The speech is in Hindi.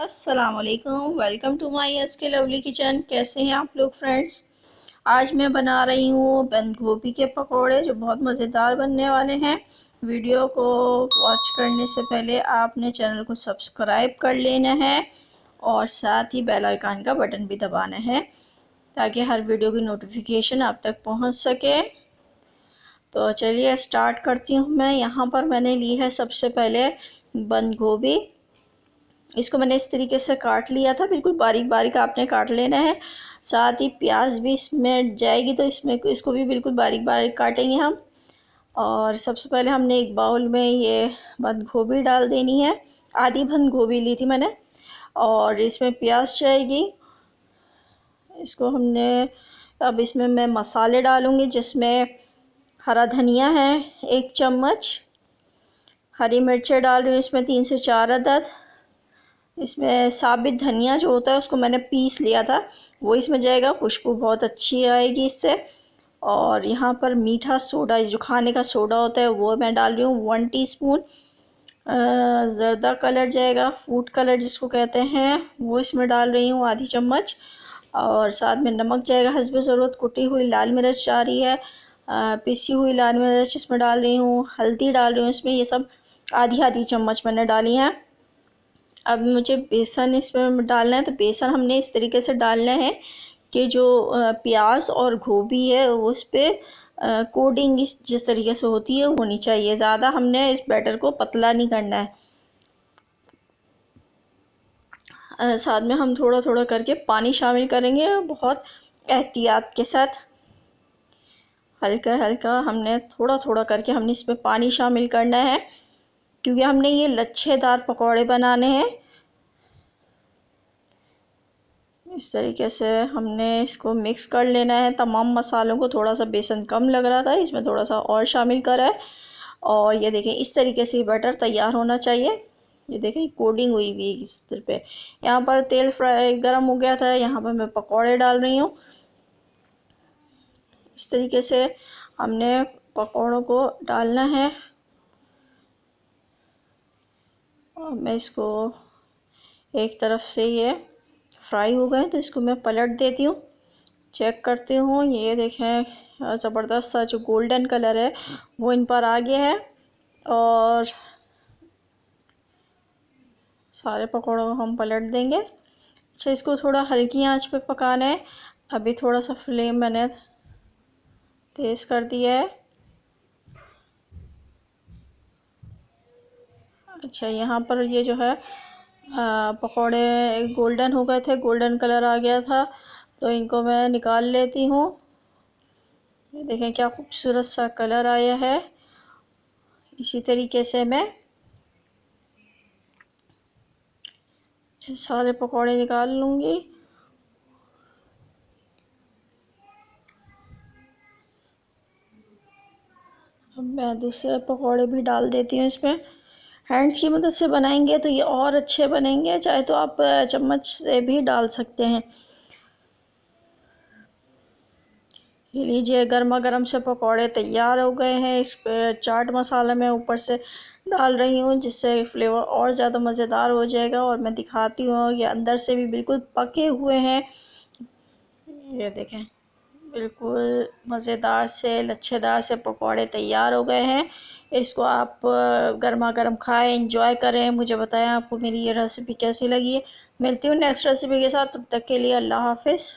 अस्सलामुअलैकुम, welcome to my SK lovely kitchen. कैसे हैं आप लोग फ्रेंड्स। आज मैं बना रही हूँ बंद गोभी के पकोड़े जो बहुत मज़ेदार बनने वाले हैं। वीडियो को वॉच करने से पहले आपने चैनल को सब्सक्राइब कर लेना है और साथ ही बेल आइकन का बटन भी दबाना है ताकि हर वीडियो की नोटिफिकेशन आप तक पहुँच सके। तो चलिए स्टार्ट करती हूँ। मैं यहाँ पर मैंने ली है सबसे पहले बंद गोभी। इसको मैंने इस तरीके से काट लिया था, बिल्कुल बारीक बारीक आपने काट लेना है। साथ ही प्याज भी इसमें जाएगी तो इसको भी बिल्कुल बारीक बारीक काटेंगे हम। और सबसे पहले हमने एक बाउल में ये बंद गोभी डाल देनी है। आधी बंद गोभी ली थी मैंने। और इसमें प्याज जाएगी। इसको हमने अब इसमें मैं मसाले डालूँगी, जिसमें हरा धनिया है 1 चम्मच, हरी मिर्चें डाल रही हूँ इसमें 3 से 4 अदद। इसमें साबित धनिया जो होता है उसको मैंने पीस लिया था, वो इसमें जाएगा, खुशबू बहुत अच्छी आएगी इससे। और यहाँ पर मीठा सोडा, जो खाने का सोडा होता है, वो मैं डाल रही हूँ 1 टीस्पून। ज़र्दा कलर जाएगा, फूड कलर जिसको कहते हैं, वो इसमें डाल रही हूँ आधी चम्मच। और साथ में नमक जाएगा हस्ब ज़रूरत। कुटी हुई लाल मिर्च आ रही है, पिसी हुई लाल मिर्च इसमें डाल रही हूँ। हल्दी डाल रही हूँ इसमें, ये सब आधी आधी चम्मच मैंने डाली है। अब मुझे बेसन इसमें डालना है। तो बेसन हमने इस तरीके से डालना है कि जो प्याज और गोभी है उस पर कोटिंग जिस तरीके से होती है होनी चाहिए। ज़्यादा हमने इस बैटर को पतला नहीं करना है। साथ में हम थोड़ा थोड़ा करके पानी शामिल करेंगे, बहुत एहतियात के साथ। हल्का हल्का हमने थोड़ा थोड़ा करके हमने इसमें पानी शामिल करना है, क्योंकि हमने ये लच्छेदार पकौड़े बनाने हैं। इस तरीके से हमने इसको मिक्स कर लेना है तमाम मसालों को। थोड़ा सा बेसन कम लग रहा था, इसमें थोड़ा सा और शामिल करा है। और ये देखें, इस तरीके से बटर तैयार होना चाहिए। ये देखें कोटिंग हुई हुई है इस तरह पे। यहाँ पर तेल फ्राई गर्म हो गया था, यहाँ पर मैं पकौड़े डाल रही हूँ। इस तरीके से हमने पकौड़ों को डालना है। और मैं इसको एक तरफ से ये फ्राई हो गए तो इसको मैं पलट देती हूँ, चेक करती हूँ। ये देखें ज़बरदस्त सा जो गोल्डन कलर है वो इन पर आ गया है। और सारे पकौड़ों को हम पलट देंगे। अच्छा, इसको थोड़ा हल्की आंच पे पकाना है। अभी थोड़ा सा फ्लेम मैंने तेज़ कर दिया है। अच्छा, यहाँ पर ये जो है पकौड़े गोल्डन हो गए थे, गोल्डन कलर आ गया था, तो इनको मैं निकाल लेती हूँ। ये देखें क्या खूबसूरत सा कलर आया है। इसी तरीके से मैं सारे पकौड़े निकाल लूँगी। अब मैं दूसरे पकौड़े भी डाल देती हूँ इसमें। हैंड्स की मदद से बनाएंगे तो ये और अच्छे बनेंगे, चाहे तो आप चम्मच से भी डाल सकते हैं। ये लीजिए, गर्मा गर्म से पकौड़े तैयार हो गए हैं। इस पे चाट मसाला मैं ऊपर से डाल रही हूँ, जिससे फ्लेवर और ज़्यादा मज़ेदार हो जाएगा। और मैं दिखाती हूँ, ये अंदर से भी बिल्कुल पके हुए हैं। ये देखें, बिल्कुल मज़ेदार से लच्छेदार से पकौड़े तैयार हो गए हैं। इसको आप गर्मा गर्म खाएं, एंजॉय करें। मुझे बताएं आपको मेरी ये रेसिपी कैसी लगी है। मिलती हूँ नेक्स्ट रेसिपी के साथ, तब तक के लिए अल्लाह हाफिज़।